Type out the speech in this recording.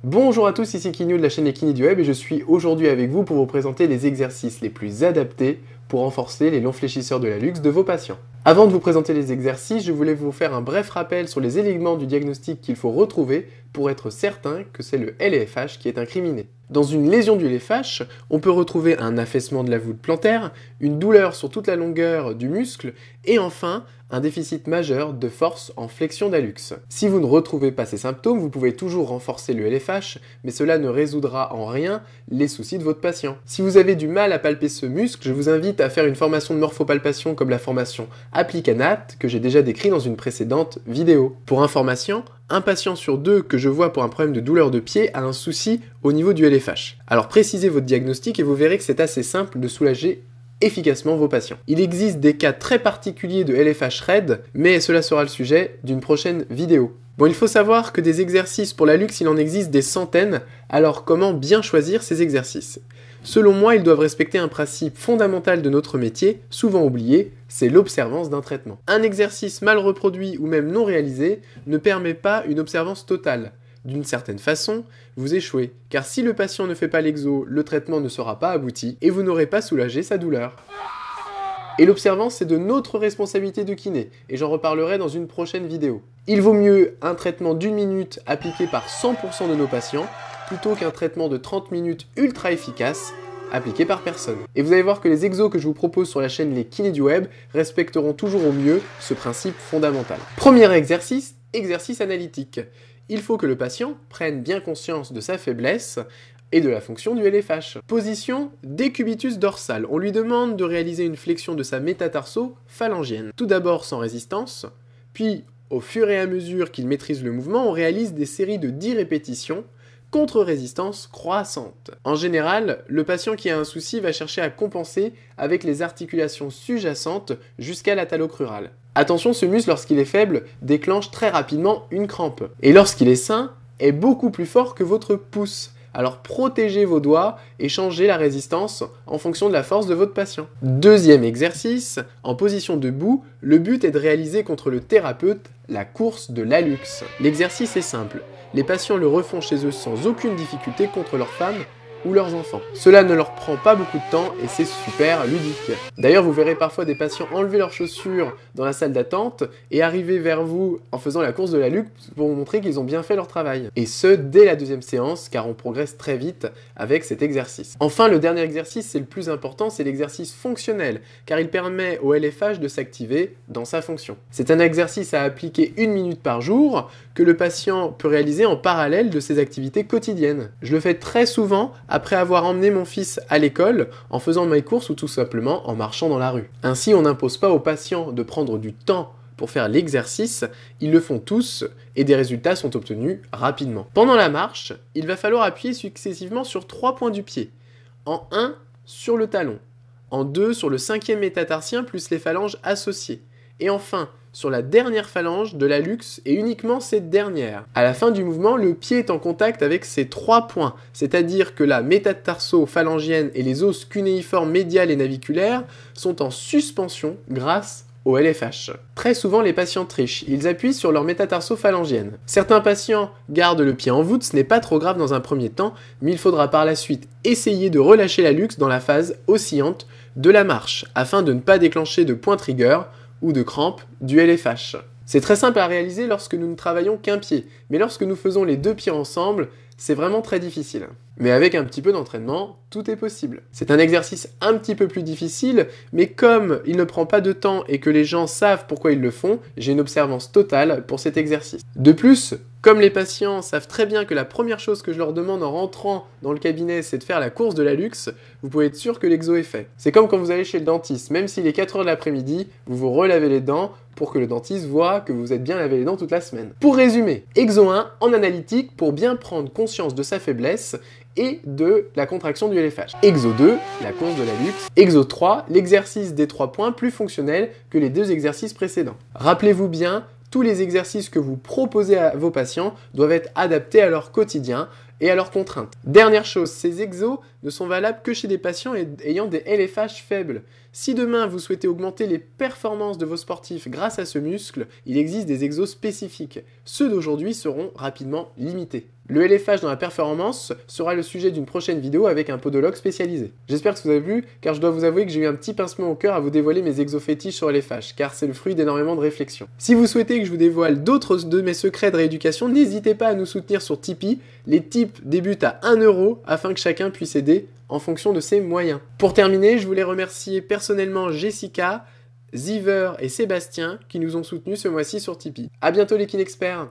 Bonjour à tous, ici Kinyo de la chaîne Les Kinés du Web et je suis aujourd'hui avec vous pour vous présenter les exercices les plus adaptés pour renforcer les longs fléchisseurs de la luxe de vos patients. Avant de vous présenter les exercices, je voulais vous faire un bref rappel sur les éléments du diagnostic qu'il faut retrouver pour être certain que c'est le LFH qui est incriminé. Dans une lésion du LFH, on peut retrouver un affaissement de la voûte plantaire, une douleur sur toute la longueur du muscle et enfin un déficit majeur de force en flexion d'hallux. Si vous ne retrouvez pas ces symptômes, vous pouvez toujours renforcer le LFH, mais cela ne résoudra en rien les soucis de votre patient. Si vous avez du mal à palper ce muscle, je vous invite à faire une formation de morphopalpation comme la formation Applicanat que j'ai déjà décrit dans une précédente vidéo. Pour information, un patient sur deux que je vois pour un problème de douleur de pied a un souci au niveau du LFH. Alors précisez votre diagnostic et vous verrez que c'est assez simple de soulager efficacement vos patients. Il existe des cas très particuliers de LFH raide, mais cela sera le sujet d'une prochaine vidéo. Bon, il faut savoir que des exercices pour la luxe, il en existe des centaines, alors comment bien choisir ces exercices ? Selon moi, ils doivent respecter un principe fondamental de notre métier, souvent oublié, c'est l'observance d'un traitement. Un exercice mal reproduit ou même non réalisé ne permet pas une observance totale. D'une certaine façon, vous échouez, car si le patient ne fait pas l'exo, le traitement ne sera pas abouti et vous n'aurez pas soulagé sa douleur. Et l'observance, c'est de notre responsabilité de kiné, et j'en reparlerai dans une prochaine vidéo. Il vaut mieux un traitement d'1 minute appliqué par 100% de nos patients, plutôt qu'un traitement de 30 minutes ultra efficace, appliqué par personne. Et vous allez voir que les exos que je vous propose sur la chaîne Les Kinés du Web respecteront toujours au mieux ce principe fondamental. Premier exercice, exercice analytique. Il faut que le patient prenne bien conscience de sa faiblesse et de la fonction du LFH. Position décubitus dorsal. On lui demande de réaliser une flexion de sa métatarso-phalangienne. Tout d'abord sans résistance, puis au fur et à mesure qu'il maîtrise le mouvement, on réalise des séries de 10 répétitions contre-résistance croissante. En général, le patient qui a un souci va chercher à compenser avec les articulations sous-jacentes jusqu'à la talocrurale. Attention, ce muscle, lorsqu'il est faible, déclenche très rapidement une crampe. Et lorsqu'il est sain, est beaucoup plus fort que votre pouce. Alors protégez vos doigts et changez la résistance en fonction de la force de votre patient. Deuxième exercice, en position debout, le but est de réaliser contre le thérapeute la course de l'hallux. L'exercice est simple. Les patients le refont chez eux sans aucune difficulté contre leurs femmes ou leurs enfants. Cela ne leur prend pas beaucoup de temps et c'est super ludique. D'ailleurs, vous verrez parfois des patients enlever leurs chaussures dans la salle d'attente et arriver vers vous en faisant la course de la luxe pour vous montrer qu'ils ont bien fait leur travail. Et ce, dès la deuxième séance, car on progresse très vite avec cet exercice. Enfin, le dernier exercice, c'est le plus important, c'est l'exercice fonctionnel, car il permet au LFH de s'activer dans sa fonction. C'est un exercice à appliquer 1 minute par jour, que le patient peut réaliser en parallèle de ses activités quotidiennes. Je le fais très souvent après avoir emmené mon fils à l'école, en faisant mes courses ou tout simplement en marchant dans la rue. Ainsi, on n'impose pas aux patients de prendre du temps pour faire l'exercice, ils le font tous et des résultats sont obtenus rapidement. Pendant la marche, il va falloir appuyer successivement sur 3 points du pied. En 1, sur le talon. En 2, sur le 5e métatarsien plus les phalanges associées. Et enfin, sur la dernière phalange de l'hallux et uniquement cette dernière. À la fin du mouvement, le pied est en contact avec ces 3 points, c'est-à-dire que la métatarso-phalangienne et les os cunéiformes médial et naviculaires sont en suspension grâce au LFH. Très souvent, les patients trichent, ils appuient sur leur métatarso-phalangienne. Certains patients gardent le pied en voûte, ce n'est pas trop grave dans un premier temps, mais il faudra par la suite essayer de relâcher l'hallux dans la phase oscillante de la marche, afin de ne pas déclencher de point trigger ou de crampe du LFH. C'est très simple à réaliser lorsque nous ne travaillons qu'un pied, mais lorsque nous faisons les 2 pieds ensemble, c'est vraiment très difficile. Mais avec un petit peu d'entraînement, tout est possible. C'est un exercice un petit peu plus difficile, mais comme il ne prend pas de temps et que les gens savent pourquoi ils le font, j'ai une observance totale pour cet exercice. De plus, comme les patients savent très bien que la première chose que je leur demande en rentrant dans le cabinet, c'est de faire la course de la luxe, vous pouvez être sûr que l'exo est fait. C'est comme quand vous allez chez le dentiste, même s'il est 4h de l'après-midi, vous vous relavez les dents pour que le dentiste voit que vous êtes bien lavé les dents toute la semaine. Pour résumer, exo 1 en analytique pour bien prendre conscience de sa faiblesse et de la contraction du LFH. Exo 2, la course de la luxe. Exo 3, l'exercice des 3 points plus fonctionnel que les 2 exercices précédents. Rappelez-vous bien, tous les exercices que vous proposez à vos patients doivent être adaptés à leur quotidien et à leurs contraintes. Dernière chose, ces exos ne sont valables que chez des patients ayant des LFH faibles. Si demain vous souhaitez augmenter les performances de vos sportifs grâce à ce muscle, il existe des exos spécifiques. Ceux d'aujourd'hui seront rapidement limités. Le LFH dans la performance sera le sujet d'une prochaine vidéo avec un podologue spécialisé. J'espère que ça vous a plu, car je dois vous avouer que j'ai eu un petit pincement au cœur à vous dévoiler mes exos fétiches sur LFH, car c'est le fruit d'énormément de réflexions. Si vous souhaitez que je vous dévoile d'autres de mes secrets de rééducation, n'hésitez pas à nous soutenir sur Tipeee. Les tips débutent à 1 € afin que chacun puisse aider en fonction de ses moyens. Pour terminer, je voulais remercier personnellement Jessica, Ziver et Sébastien qui nous ont soutenus ce mois-ci sur Tipeee. A bientôt les Kinexperts!